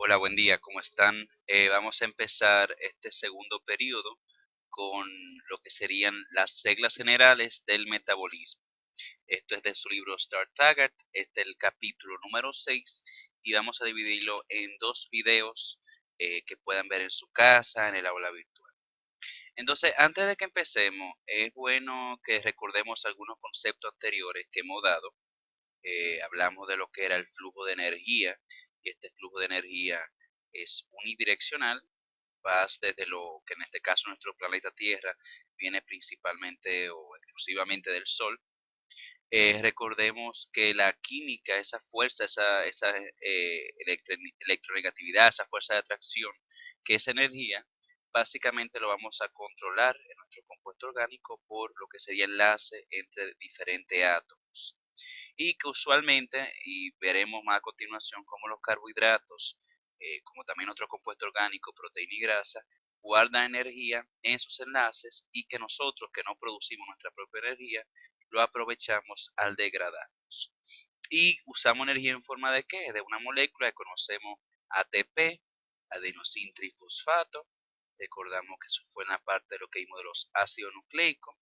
Hola, buen día, ¿cómo están? Vamos a empezar este segundo periodo con lo que serían las reglas generales del metabolismo. Esto es de su libro Start Taggart, este es el capítulo número 6 y vamos a dividirlo en dos videos que puedan ver en su casa, en el aula virtual. Entonces, antes de que empecemos, es bueno que recordemos algunos conceptos anteriores que hemos dado. Hablamos de lo que era el flujo de energía y este flujo de energía es unidireccional, va desde lo que en este caso nuestro planeta Tierra viene principalmente o exclusivamente del Sol. Recordemos que la química, esa fuerza, esa electronegatividad, esa fuerza de atracción, que es energía, básicamente lo vamos a controlar en nuestro compuesto orgánico por lo que sería enlace entre diferentes átomos y que usualmente, y veremos más a continuación, como los carbohidratos, como también otro compuesto orgánico, proteína y grasa, guardan energía en sus enlaces y que nosotros, que no producimos nuestra propia energía, lo aprovechamos al degradarnos. Y usamos energía en forma de ¿qué? De una molécula que conocemos ATP, adenosín trifosfato. Recordamos que eso fue en la parte de lo que vimos de los ácidos nucleicos.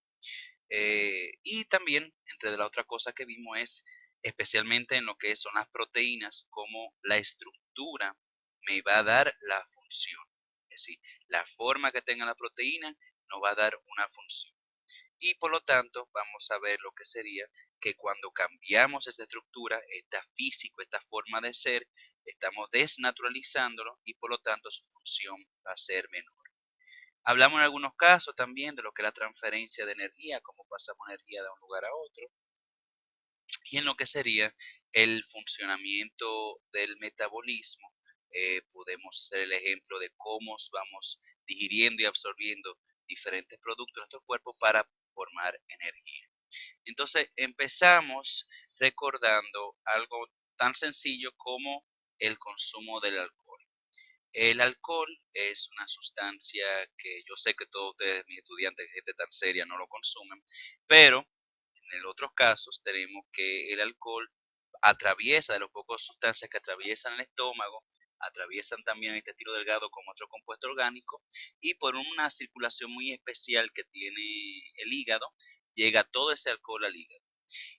Y también, entre de las otras cosas que vimos es, especialmente en lo que son las proteínas, cómo la estructura me va a dar la función. Es decir, la forma que tenga la proteína nos va a dar una función. Y por lo tanto, vamos a ver lo que sería que cuando cambiamos esta estructura, esta físico, esta forma de ser, estamos desnaturalizándolo y por lo tanto su función va a ser menor. Hablamos en algunos casos también de lo que es la transferencia de energía, cómo pasamos energía de un lugar a otro, y en lo que sería el funcionamiento del metabolismo. Podemos hacer el ejemplo de cómo vamos digiriendo y absorbiendo diferentes productos de nuestro cuerpo para formar energía. Entonces empezamos recordando algo tan sencillo como el consumo del alcohol. El alcohol es una sustancia que yo sé que todos ustedes, mis estudiantes, gente tan seria, no lo consumen, pero en otros casos tenemos que el alcohol atraviesa, de las pocas sustancias que atraviesan el estómago, atraviesan también el intestino delgado como otro compuesto orgánico, y por una circulación muy especial que tiene el hígado, llega todo ese alcohol al hígado.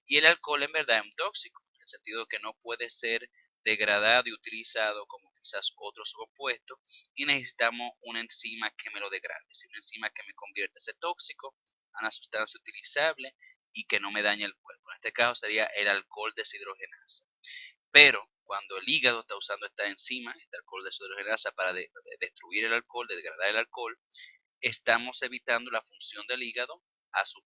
Y el alcohol en verdad es un tóxico, en el sentido que no puede ser degradado y utilizado como quizás otros compuestos, y necesitamos una enzima que me lo degrade, es decir, una enzima que me convierta ese tóxico a una sustancia utilizable y que no me dañe el cuerpo. En este caso sería el alcohol deshidrogenasa. Pero cuando el hígado está usando esta enzima, este alcohol deshidrogenasa, para destruir el alcohol, de degradar el alcohol, estamos evitando la función del hígado a su,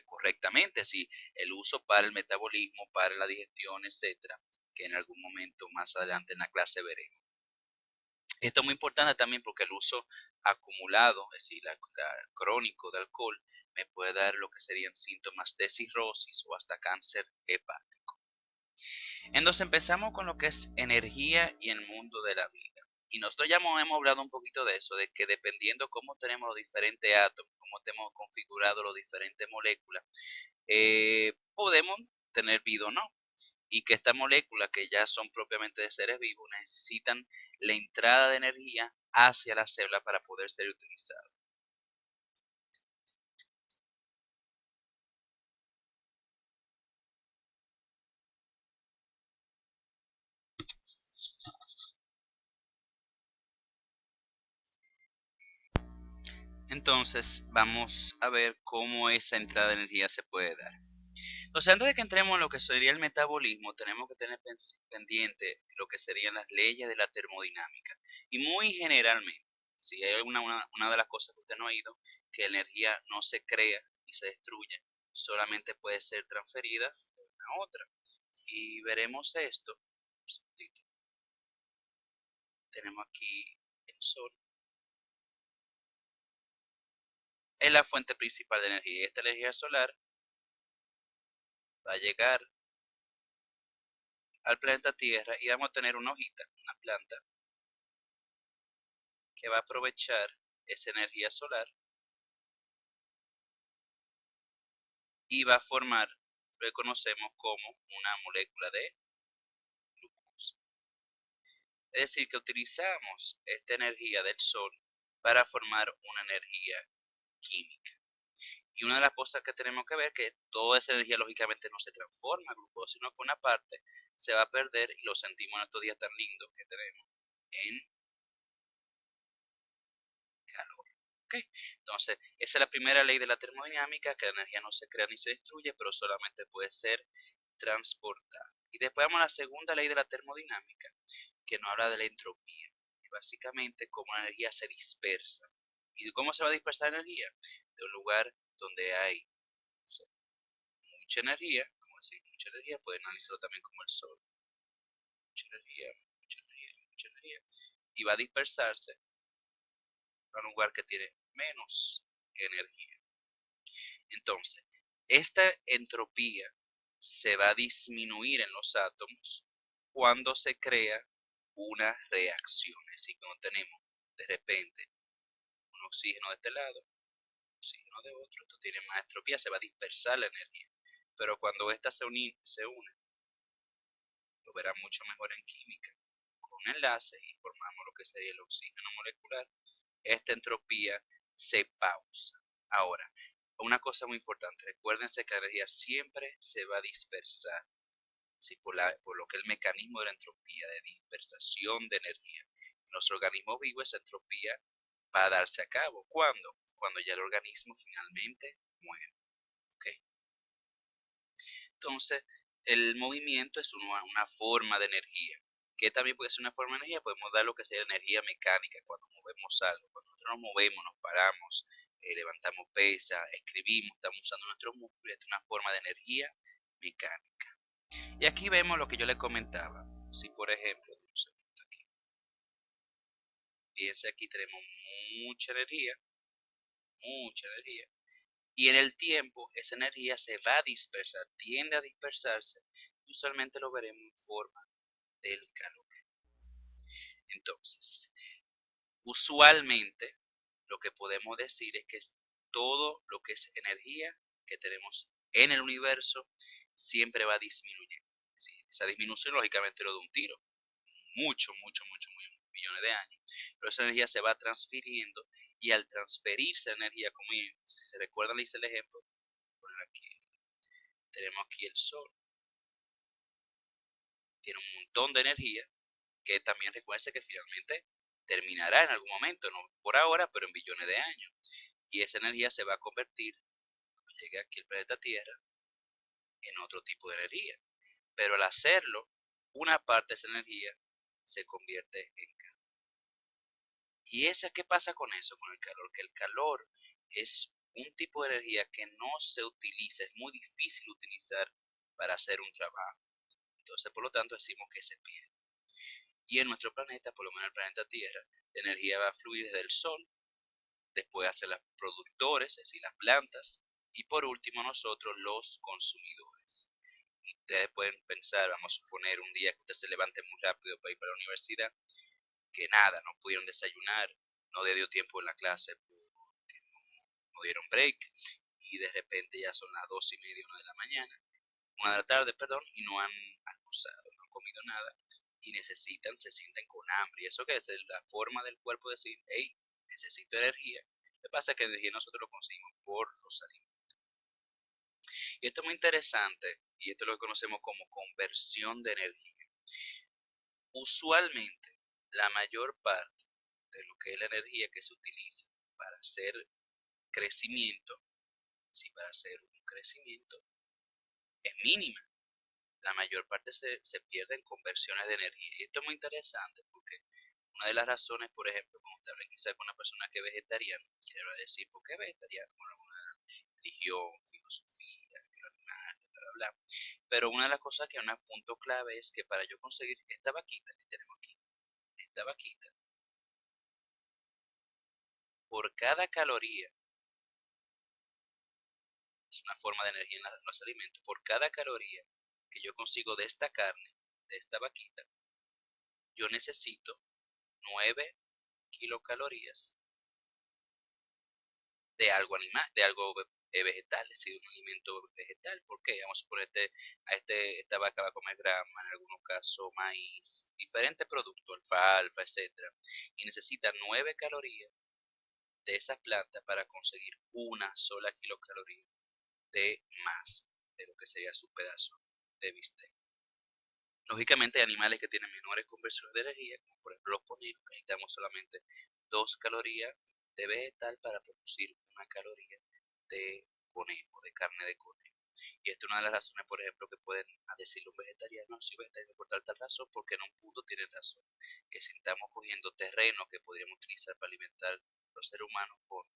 correctamente, así el uso para el metabolismo, para la digestión, etcétera, que en algún momento más adelante en la clase veremos. Esto es muy importante también porque el uso acumulado, es decir, crónico de alcohol, me puede dar lo que serían síntomas de cirrosis o hasta cáncer hepático. Entonces empezamos con lo que es energía y el mundo de la vida. Y nosotros ya hemos hablado un poquito de eso, de que dependiendo cómo tenemos los diferentes átomos, cómo tenemos configurado las diferentes moléculas, podemos tener vida o no. Y que estas moléculas, que ya son propiamente de seres vivos, necesitan la entrada de energía hacia la célula para poder ser utilizadas. Entonces vamos a ver cómo esa entrada de energía se puede dar. Entonces, antes de que entremos en lo que sería el metabolismo, tenemos que tener pendiente lo que serían las leyes de la termodinámica. Y muy generalmente, si hay una de las cosas que usted no ha oído, que la energía no se crea ni se destruye, solamente puede ser transferida de una a otra. Y veremos esto. Un segundito. Tenemos aquí el sol. Es la fuente principal de energía. Y esta energía solar va a llegar al planeta Tierra y vamos a tener una hojita, una planta, que va a aprovechar esa energía solar y va a formar lo que conocemos como una molécula de glucosa. Es decir, que utilizamos esta energía del sol para formar una energía química. Y una de las cosas que tenemos que ver es que toda esa energía lógicamente no se transforma en glucosa, sino que una parte se va a perder y lo sentimos en estos días tan lindos que tenemos en calor. ¿Okay? Entonces, esa es la primera ley de la termodinámica, que la energía no se crea ni se destruye, pero solamente puede ser transportada. Y después vamos a la segunda ley de la termodinámica, que nos habla de la entropía, y básicamente cómo la energía se dispersa. ¿Y cómo se va a dispersar la energía? De un lugar donde hay mucha energía, como decir mucha energía, pueden analizarlo también como el sol, mucha energía, mucha energía, mucha energía, y va a dispersarse a un lugar que tiene menos energía. Entonces, esta entropía se va a disminuir en los átomos cuando se crea una reacción. Es decir, cuando tenemos de repente un oxígeno de este lado, un oxígeno de otro, esto tiene más entropía, se va a dispersar la energía. Pero cuando estas se unen, lo verán mucho mejor en química, con enlaces y formamos lo que sería el oxígeno molecular, esta entropía se pausa. Ahora, una cosa muy importante, recuérdense que la energía siempre se va a dispersar, ¿sí? Por lo que el mecanismo de la entropía, de dispersación de energía. En los organismos vivos esa entropía va a darse a cabo. ¿Cuándo? Cuando ya el organismo finalmente muere. ¿Okay? Entonces, el movimiento es una forma de energía, que también puede ser una forma de energía. Podemos dar lo que sea energía mecánica cuando movemos algo. Cuando nosotros nos movemos, nos paramos, levantamos pesas, escribimos, estamos usando nuestros músculos. Esta es una forma de energía mecánica. Y aquí vemos lo que yo le comentaba. Si por ejemplo, un segundo aquí, fíjense, aquí tenemos mucha energía. Y en el tiempo esa energía se va a dispersar, tiende a dispersarse. Y usualmente lo veremos en forma del calor. Entonces, usualmente lo que podemos decir es que todo lo que es energía que tenemos en el universo siempre va disminuyendo. ¿Sí? Esa disminución lógicamente no de un tiro, muchos millones de años, pero esa energía se va transfiriendo y al transferirse la energía, como si se recuerdan, le hice el ejemplo, aquí, tenemos aquí el Sol, tiene un montón de energía que también recuerden que finalmente terminará en algún momento, no por ahora, pero en billones de años. Y esa energía se va a convertir, cuando llegue aquí el planeta Tierra, en otro tipo de energía. Pero al hacerlo, una parte de esa energía se convierte en calor. ¿Y qué pasa con eso, con el calor? Que el calor es un tipo de energía que no se utiliza, es muy difícil utilizar para hacer un trabajo. Entonces, por lo tanto, decimos que se pierde. Y en nuestro planeta, por lo menos el planeta Tierra, la energía va a fluir desde el Sol, después hacia los productores, es decir, las plantas, y por último nosotros los consumidores. Y ustedes pueden pensar, vamos a suponer un día que usted se levante muy rápido para ir para la universidad, que nada, no pudieron desayunar, no le dio tiempo en la clase porque no dieron break, y de repente ya son las 2:30, 1 de la tarde, perdón, y no han almorzado, no han comido nada, y se sienten con hambre. Y eso que es la forma del cuerpo de decir, hey, necesito energía. Lo que pasa es que la energía nosotros lo conseguimos por los alimentos. Y esto es muy interesante, y esto es lo que conocemos como conversión de energía. Usualmente, la mayor parte de lo que es la energía que se utiliza para hacer crecimiento, sí, para hacer un crecimiento, es mínima. La mayor parte se pierde en conversiones de energía. Y esto es muy interesante porque una de las razones, por ejemplo, cuando usted habla quizás con una persona que es vegetariana, quiero decir, ¿por qué vegetariano? Bueno, una religión, filosofía, bla, bla, bla. Pero una de las cosas que es un punto clave es que para yo conseguir esta vaquita que tenemos aquí, esta vaquita, por cada caloría, es una forma de energía en los alimentos, por cada caloría que yo consigo de esta carne, de esta vaquita, yo necesito 9 kilocalorías de algo animal, de algo vegetales, y un alimento vegetal. ¿Por qué? Vamos a suponerte, esta vaca va a comer grama, en algunos casos maíz, diferentes productos, alfalfa, etcétera, y necesita 9 calorías de esas plantas para conseguir una sola kilocaloría de masa, de lo que sería su pedazo de bistec. Lógicamente hay animales que tienen menores conversiones de energía, como por ejemplo los conejos, que necesitamos solamente 2 calorías de vegetal para producir una caloría de conejo, de carne de conejo. Y esta es una de las razones, por ejemplo, que pueden decirle un vegetariano, si vegetariano por tal razón, porque en un punto tienen razón. Que si estamos cogiendo terreno que podríamos utilizar para alimentar a los seres humanos con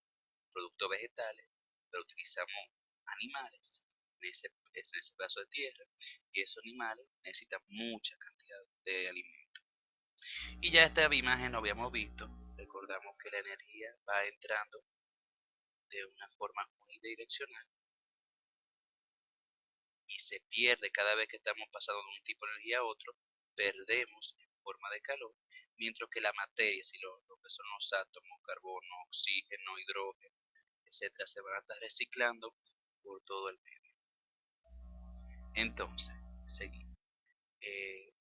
productos vegetales, pero utilizamos animales en ese pedazo de tierra, y esos animales necesitan mucha cantidad de alimento. Y ya esta imagen lo habíamos visto, recordamos que la energía va entrando de una forma unidireccional y se pierde cada vez que estamos pasando de un tipo de energía a otro, perdemos en forma de calor, mientras que la materia, si lo que son los átomos, carbono, oxígeno, hidrógeno, etcétera, se van a estar reciclando por todo el medio. Entonces, seguimos.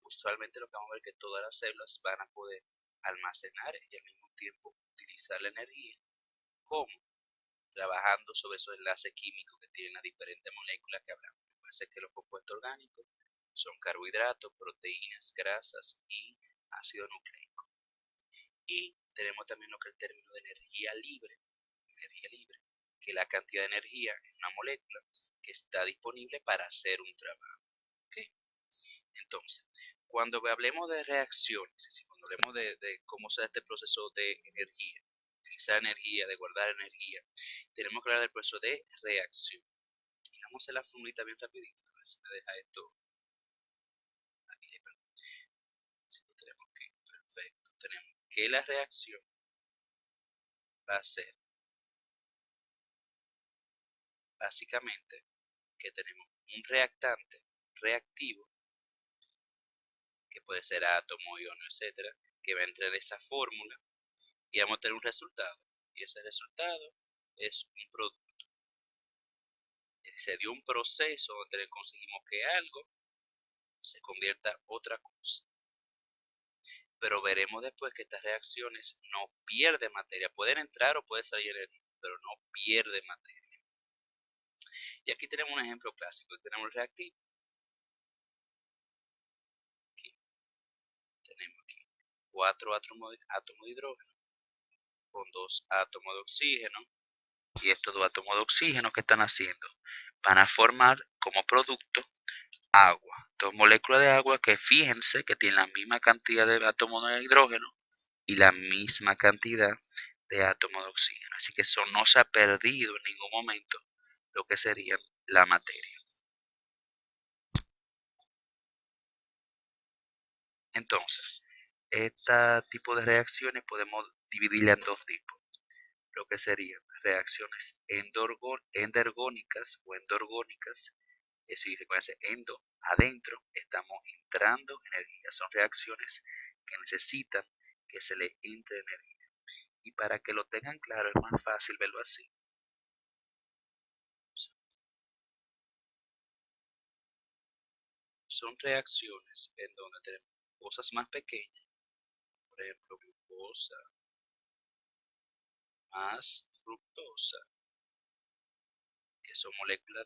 Usualmente lo que vamos a ver es que todas las células van a poder almacenar y al mismo tiempo utilizar la energía, como trabajando sobre esos enlaces químicos que tienen las diferentes moléculas que hablamos. Parece que los compuestos orgánicos son carbohidratos, proteínas, grasas y ácido nucleico. Y tenemos también lo que es el término de energía libre, que es la cantidad de energía en una molécula que está disponible para hacer un trabajo. ¿Okay? Entonces, cuando hablemos de reacciones, es decir, cuando hablemos de cómo se da este proceso de energía, utilizar energía, de guardar energía, tenemos que hablar del proceso de reacción. Y vamos a hacer la formulita bien rapidito, a ver si me deja esto aquí. Si lo tenemos aquí, perfecto. Tenemos que la reacción va a ser básicamente que tenemos un reactante reactivo, que puede ser átomo, iono, etcétera, que va a entrar en esa fórmula y vamos a tener un resultado. Y ese resultado es un producto. Se dio un proceso donde conseguimos que algo se convierta en otra cosa. Pero veremos después que estas reacciones no pierden materia. Pueden entrar o puede salir energía, pero no pierden materia. Y aquí tenemos un ejemplo clásico. Tenemos el reactivo. Aquí tenemos aquí 4 átomos de hidrógeno con 2 átomos de oxígeno. Y estos 2 átomos de oxígeno que están haciendo van a formar como producto agua. 2 moléculas de agua que fíjense que tienen la misma cantidad de átomos de hidrógeno y la misma cantidad de átomos de oxígeno. Así que eso no se ha perdido en ningún momento lo que sería la materia. Entonces, este tipo de reacciones podemos dividirla en dos tipos. Lo que serían reacciones endergónicas o endorgónicas, es decir, recuerden, endo, adentro, estamos entrando energía. Son reacciones que necesitan que se le entre energía. Y para que lo tengan claro, es más fácil verlo así. Son reacciones en donde tenemos cosas más pequeñas, por ejemplo, glucosa más fructosa, que son moléculas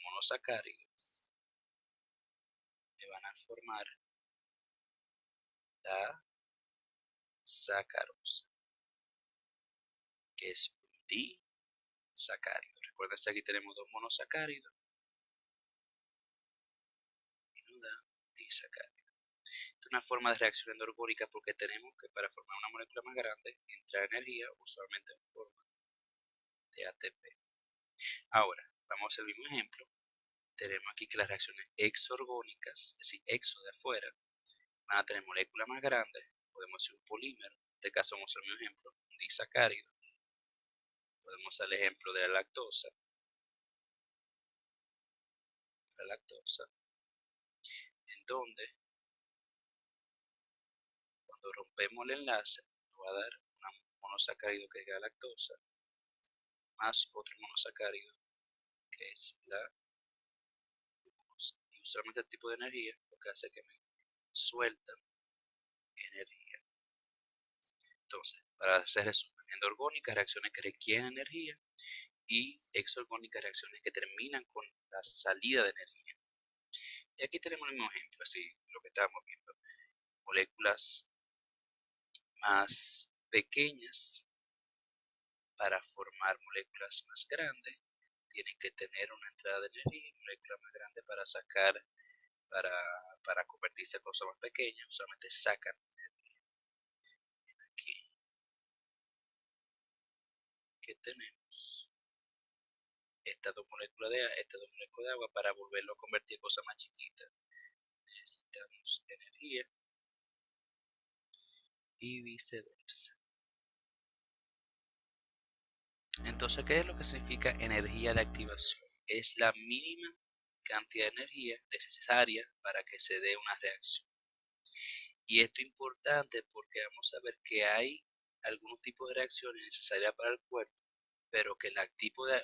monosacáridos, que van a formar la sacarosa, que es un disacárido. Recuerden que aquí tenemos 2 monosacáridos y una disacárido. Esta es una forma de reacción endorgónica porque tenemos que para formar una molécula más grande entra energía usualmente en forma de ATP. Ahora, vamos a hacer el mismo ejemplo. Tenemos aquí que las reacciones exorgónicas, es decir, exo de afuera, van a tener moléculas más grandes. Podemos decir un polímero, en este caso vamos a hacer un ejemplo, un disacárido. Podemos hacer el ejemplo de la lactosa, en donde cuando rompemos el enlace nos va a dar un monosacárido que es la lactosa, más otro monosacárido que es la glucosa. Y usualmente el tipo de energía lo que hace es que me suelta energía. Entonces, para hacer resumen, endorgónicas, reacciones que requieren energía, y exorgónicas, reacciones que terminan con la salida de energía. Y aquí tenemos el mismo ejemplo, así lo que estábamos viendo. Moléculas más pequeñas para formar moléculas más grandes tienen que tener una entrada de energía, y moléculas más grandes para sacar, para, para convertirse en cosas más pequeñas, solamente sacan energía. Aquí que tenemos estas dos moléculas de agua para volverlo a convertir en cosas más chiquitas. Necesitamos energía y viceversa. Entonces, ¿qué es lo que significa energía de activación? Es la mínima cantidad de energía necesaria para que se dé una reacción. Y esto es importante porque vamos a ver que hay algunos tipos de reacciones necesarias para el cuerpo, pero que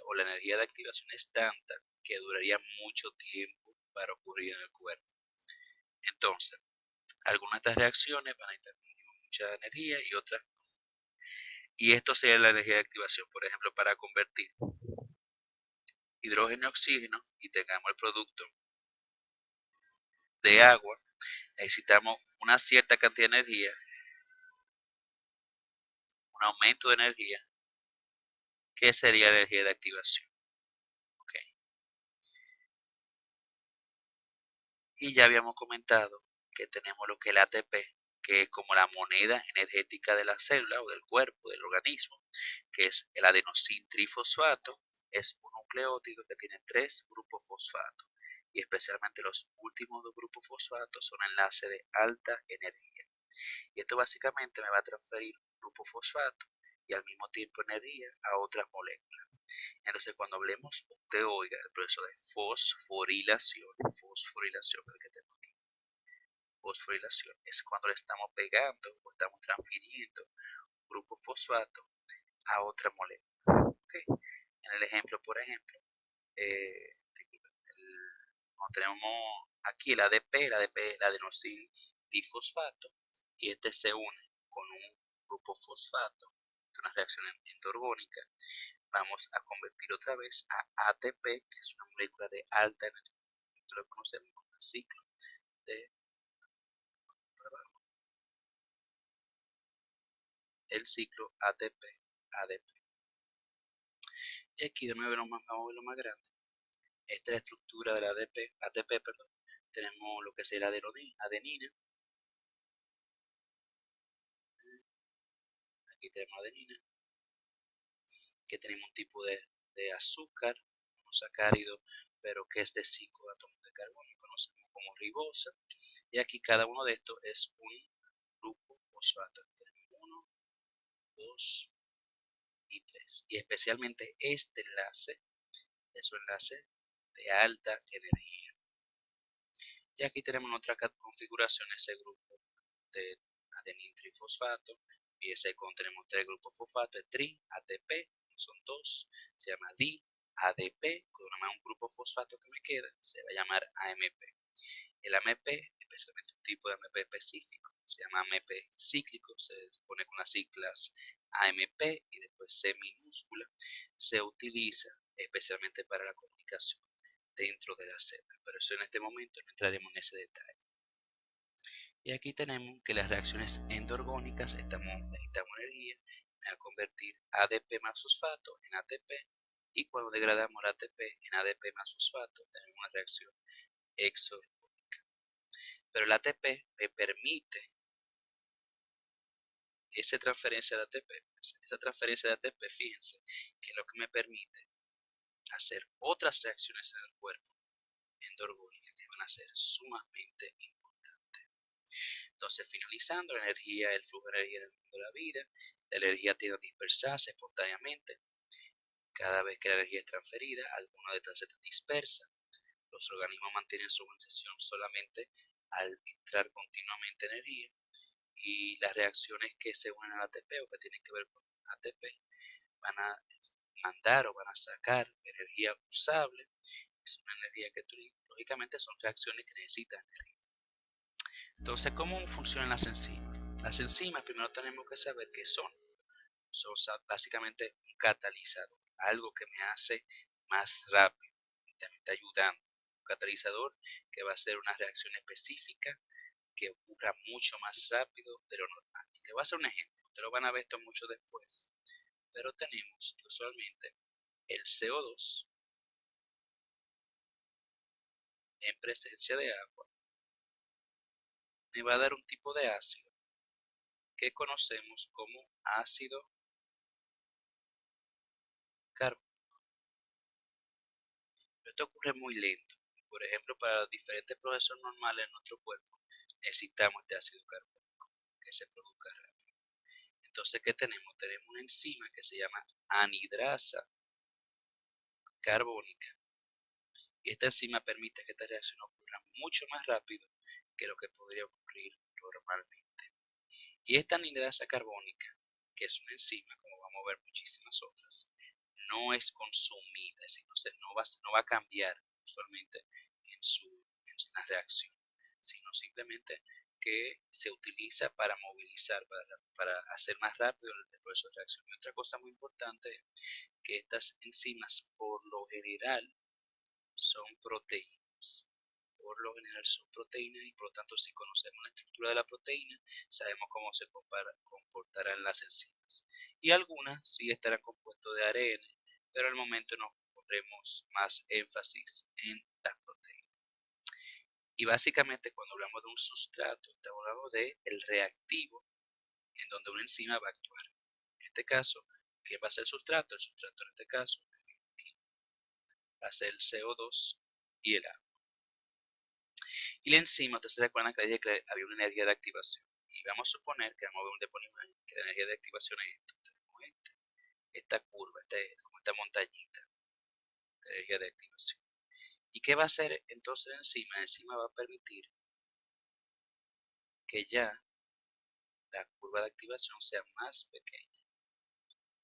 o la energía de activación es tanta que duraría mucho tiempo para ocurrir en el cuerpo. Entonces, algunas de estas reacciones van a necesitar mucha energía y otras no. Y esto sería la energía de activación, por ejemplo, para convertir hidrógeno a oxígeno y tengamos el producto de agua, necesitamos una cierta cantidad de energía, un aumento de energía, que sería la energía de activación. ¿Okay? Y ya habíamos comentado que tenemos lo que es el ATP, que es como la moneda energética de la célula o del cuerpo, del organismo, que es el adenosín trifosfato, es un nucleótido que tiene 3 grupos fosfatos, y especialmente los últimos 2 grupos fosfatos son enlaces de alta energía. Y esto básicamente me va a transferir un grupo fosfato y al mismo tiempo energía a otras moléculas. Entonces, cuando hablemos, usted oiga el proceso de fosforilación, el que tengo aquí, fosforilación, es cuando le estamos pegando o estamos transfiriendo un grupo fosfato a otra molécula. ¿Okay? En el ejemplo, por ejemplo, eh, cuando tenemos aquí el ADP, el adenosil difosfato, y este se une con un grupo fosfato, de una reacción endorgónica, vamos a convertir otra vez a ATP, que es una molécula de alta energía. Esto lo conocemos como el ciclo de el ciclo ATP-ADP. Y aquí de nuevo vamos a ver lo más grande. Esta es la estructura del ATP, perdón. Tenemos lo que es la adenina. Aquí tenemos adenina, que tenemos un tipo de azúcar, un sacárido, pero que es de 5 átomos de carbono, conocemos como ribosa. Y aquí cada uno de estos es un grupo fosfato. Tenemos 1, 2 y 3. Y especialmente este enlace es un enlace de alta energía. Y aquí tenemos otra configuración, ese grupo de adenin trifosfato, y ese tenemos 3 grupos fosfato, es tri, ATP, son 2, se llama di, ADP, con un grupo fosfato que me queda, se va a llamar AMP. El AMP, especialmente un tipo de AMP específico, se llama AMP cíclico, se pone con las siglas AMP y después C minúscula, se utiliza especialmente para la comunicación dentro de la célula, pero eso en este momento no entraremos en ese detalle. Y aquí tenemos que las reacciones endorgónicas necesitamos energía, me va a convertir ADP más fosfato en ATP, y cuando degradamos el ATP en ADP más fosfato tenemos una reacción exorgónica. Pero el ATP me permite esa transferencia de ATP, fíjense, que es lo que me permite hacer otras reacciones en el cuerpo endorgónicas que van a ser sumamente importantes. Entonces, finalizando, la energía, el flujo de energía en el mundo de la vida, la energía tiende a dispersarse espontáneamente. Cada vez que la energía es transferida, alguna de estas se dispersa. Los organismos mantienen su organización solamente al entrar continuamente energía, y las reacciones que se unen al ATP o que tienen que ver con ATP van a mandar o van a sacar energía usable. Es una energía que lógicamente son reacciones que necesitan energía. Entonces, ¿cómo funcionan las enzimas? Las enzimas primero tenemos que saber qué son. Son básicamente un catalizador, algo que me hace más rápido y también está ayudando. Un catalizador que va a hacer una reacción específica que ocurra mucho más rápido de lo normal. Y le voy a hacer un ejemplo, ustedes lo van a ver esto mucho después, pero tenemos que usualmente el CO2 en presencia de agua me va a dar un tipo de ácido que conocemos como ácido carbónico. Esto ocurre muy lento. Por ejemplo, para diferentes procesos normales en nuestro cuerpo necesitamos este ácido carbónico que se produzca rápido. Entonces, ¿qué tenemos? Tenemos una enzima que se llama anhidrasa carbónica. Y esta enzima permite que esta reacción ocurra mucho más rápido que lo que podría ocurrir normalmente. Y esta anhidrasa carbónica, que es una enzima, como vamos a ver muchísimas otras, no es consumida, es decir, no va a cambiar usualmente en la reacción, sino simplemente que se utiliza para movilizar, para hacer más rápido el proceso de reacción. Y otra cosa muy importante es que estas enzimas por lo general son proteínas. Por lo general son proteínas y por lo tanto si conocemos la estructura de la proteína, sabemos cómo se comportarán las enzimas. Y algunas sí estarán compuestas de ARN, pero al momento nos pondremos más énfasis en las proteínas. Y básicamente cuando hablamos de un sustrato, estamos hablando de el reactivo en donde una enzima va a actuar. En este caso, ¿qué va a ser el sustrato? El sustrato en este caso va a ser el CO2 y el agua. Y la enzima, ustedes se recuerdan que dije que había una energía de activación. Y vamos a suponer que vamos a ver un deponimiento que la energía de activación es esto, esta curva, como esta montañita de energía de activación. ¿Y qué va a hacer entonces la enzima? La enzima va a permitir que ya la curva de activación sea más pequeña.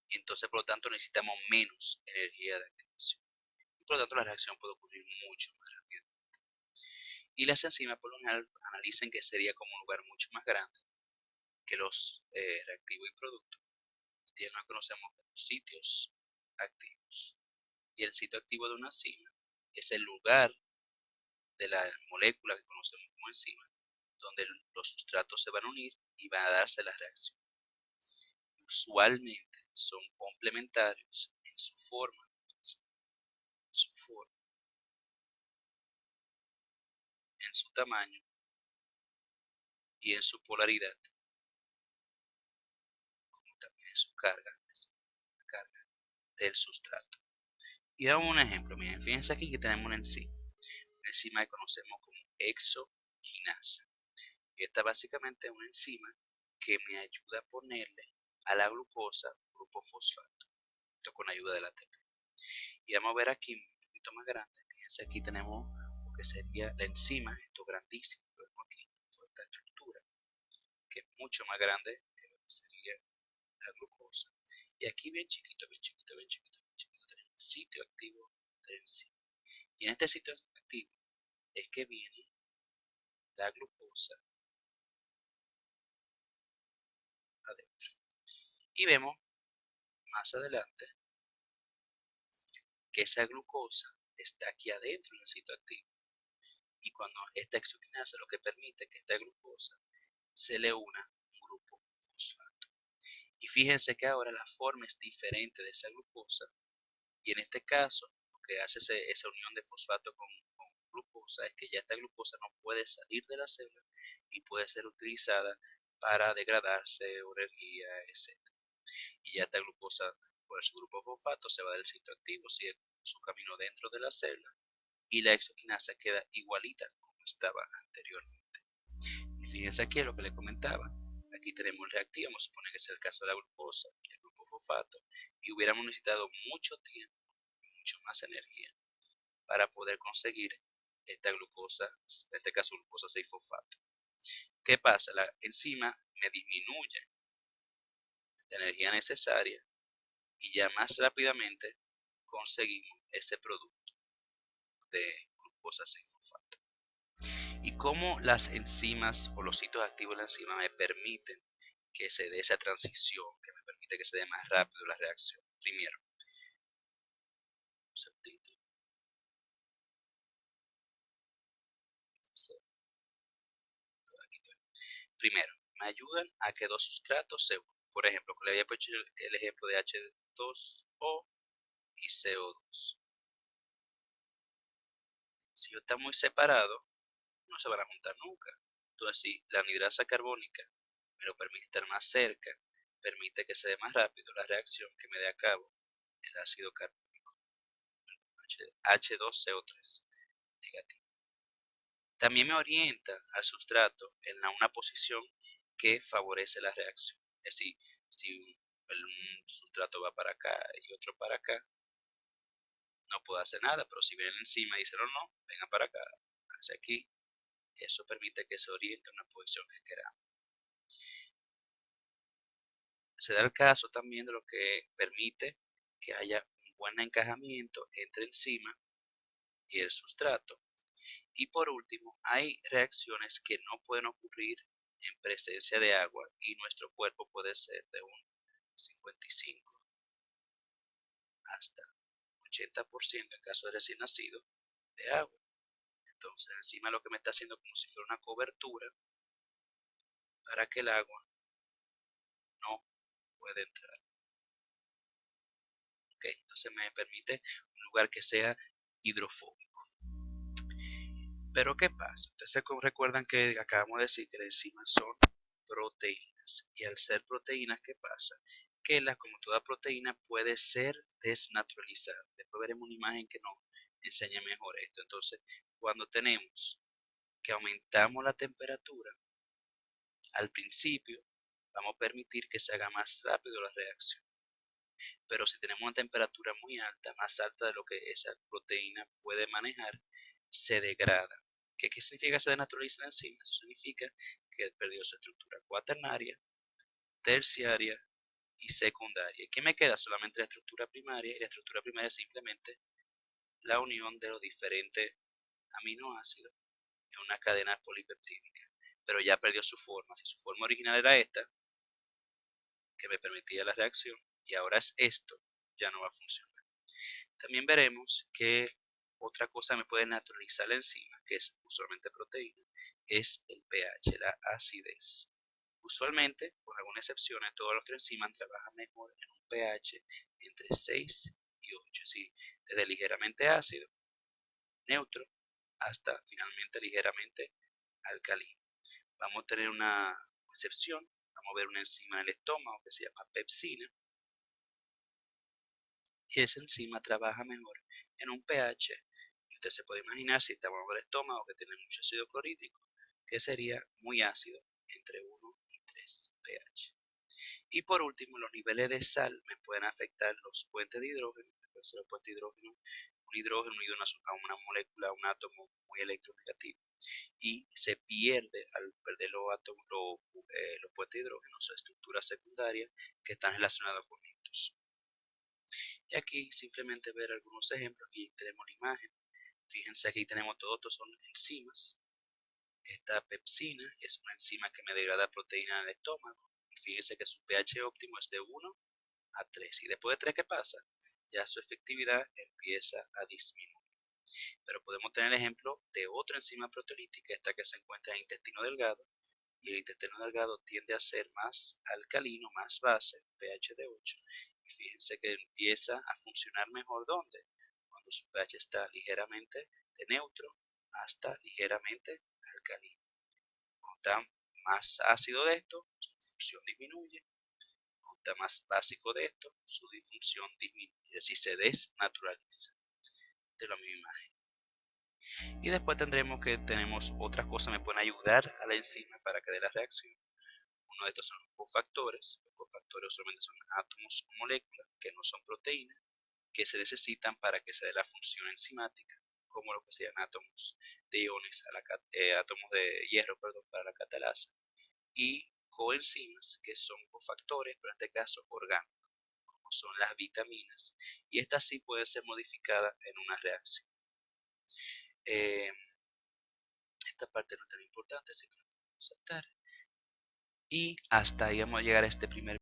Y entonces, por lo tanto, necesitamos menos energía de activación. Y por lo tanto, la reacción puede ocurrir mucho más rápido. Y las enzimas, por lo general, analicen que sería como un lugar mucho más grande que los reactivos y productos. Tienen lo que conocemos como sitios activos. Y el sitio activo de una enzima es el lugar de la molécula que conocemos como enzima, donde los sustratos se van a unir y van a darse la reacción. Usualmente son complementarios en su forma, en su tamaño y en su polaridad, como también en su carga, la carga del sustrato. Y damos un ejemplo, miren, fíjense aquí que tenemos una enzima que conocemos como exoquinasa. Y esta básicamente es una enzima que me ayuda a ponerle a la glucosa un grupo fosfato, esto con ayuda de la ATP. Y vamos a ver aquí un poquito más grande, fíjense aquí tenemos lo que sería la enzima, esto grandísimo, lo vemos aquí, toda esta estructura, que es mucho más grande que lo que sería la glucosa. Y aquí bien chiquito, bien chiquito, bien chiquito, bien chiquito, tenemos el sitio activo de la enzima. Y en este sitio activo es que viene la glucosa adentro. Y vemos más adelante que esa glucosa está aquí adentro en el sitio activo. Y cuando esta exoquinasa lo que permite que esta glucosa se le una un grupo fosfato. Y fíjense que ahora la forma es diferente de esa glucosa. Y en este caso, lo que hace esa unión de fosfato con glucosa es que ya esta glucosa no puede salir de la célula y puede ser utilizada para degradarse o energía, etc. Y ya esta glucosa, por su grupo fosfato, se va del sitio activo, sigue su camino dentro de la célula y la exoquinasa queda igualita como estaba anteriormente. Y fíjense aquí lo que les comentaba. Aquí tenemos el reactivo, vamos a suponer que es el caso de la glucosa y el grupo fosfato, y hubiéramos necesitado mucho tiempo y mucho más energía para poder conseguir esta glucosa, en este caso glucosa 6-fosfato. ¿Qué pasa? La enzima me disminuye la energía necesaria y ya más rápidamente conseguimos ese producto de glucosa 6-fosfato. Y cómo las enzimas o los sitios activos de la enzima me permiten que se dé esa transición, que me permite que se dé más rápido la reacción. Primero, un segundito. Primero, me ayudan a que dos sustratos se unan. Por ejemplo, que le había puesto el ejemplo de H2O y CO2. Si yo están muy separados, no se van a juntar nunca. Entonces, si la anhidrasa carbónica me lo permite estar más cerca, permite que se dé más rápido la reacción que me dé a cabo el ácido carbónico H2CO3 negativo. También me orienta al sustrato en una posición que favorece la reacción. Es decir, si un sustrato va para acá y otro para acá, no puedo hacer nada, pero si vienen encima y dicen, no, vengan para acá, hacia aquí, eso permite que se oriente en una posición que queramos. Se da el caso también de lo que permite que haya un buen encajamiento entre el enzima y el sustrato. Y por último, hay reacciones que no pueden ocurrir en presencia de agua y nuestro cuerpo puede ser de un 55 hasta 80% en caso de recién nacido de agua. Entonces encima lo que me está haciendo como si fuera una cobertura para que el agua no pueda entrar. ¿Okay? Entonces me permite un lugar que sea hidrofóbico. Pero ¿qué pasa? Ustedes recuerdan que acabamos de decir que las enzimas son proteínas. Y al ser proteínas, ¿qué pasa? Que como toda proteína puede ser desnaturalizada. Después veremos una imagen que nos enseña mejor esto. Entonces, cuando tenemos que aumentamos la temperatura, al principio vamos a permitir que se haga más rápido la reacción. Pero si tenemos una temperatura muy alta, más alta de lo que esa proteína puede manejar, se degrada. ¿Qué significa que se denaturaliza la enzima? Eso significa que perdió su estructura cuaternaria, terciaria y secundaria. ¿Qué me queda? Solamente la estructura primaria, y la estructura primaria es simplemente la unión de los diferentes aminoácidos en una cadena polipeptídica. Pero ya perdió su forma. Si su forma original era esta, que me permitía la reacción, y ahora es esto, ya no va a funcionar. También veremos que otra cosa me puede naturalizar la enzima, que es usualmente proteína, es el pH, la acidez. Usualmente, con algunas excepciones, todos los enzimas trabajan mejor en un pH entre 6 y 8, así, desde ligeramente ácido, neutro, hasta finalmente ligeramente alcalino. Vamos a tener una excepción, vamos a ver una enzima en el estómago que se llama pepsina, y esa enzima trabaja mejor en un pH, y usted se puede imaginar si estamos en el estómago que tiene mucho ácido clorhídrico, que sería muy ácido, entre 1 y 3 pH. Y por último, los niveles de sal me pueden afectar los puentes de hidrógeno, los puentes de hidrógeno, un hidrógeno unido a una molécula, un átomo muy electronegativo, y se pierde al perder los átomos, los puentes de hidrógeno, su estructuras secundarias que están relacionadas con estos. Y aquí simplemente ver algunos ejemplos. Aquí tenemos la imagen. Fíjense, aquí tenemos todo esto son enzimas. Esta pepsina es una enzima que me degrada proteína en el estómago. Y fíjense que su pH óptimo es de 1 a 3. Y después de 3, ¿qué pasa? Ya su efectividad empieza a disminuir. Pero podemos tener el ejemplo de otra enzima proteolítica, esta que se encuentra en el intestino delgado. Y el intestino delgado tiende a ser más alcalino, más base, pH de 8. Y fíjense que empieza a funcionar mejor ¿dónde? Cuando su pH está ligeramente de neutro hasta ligeramente alcalino. Cuando está más ácido de esto, su función disminuye. Cuando está más básico de esto, su disfunción disminuye. Es decir, se desnaturaliza. Esta es la misma imagen. Y después tendremos que tenemos otras cosas que me pueden ayudar a la enzima para que dé la reacción. Uno de estos son los cofactores. Los cofactores usualmente son átomos o moléculas que no son proteínas, que se necesitan para que se dé la función enzimática, como lo que sean átomos de iones, átomos de hierro, perdón, para la catalasa, y coenzimas, que son cofactores, pero en este caso orgánicos, como son las vitaminas, y estas sí pueden ser modificadas en una reacción. Eh, Esta parte no es tan importante, así que lo podemos saltar. Y hasta ahí vamos a llegar a este primer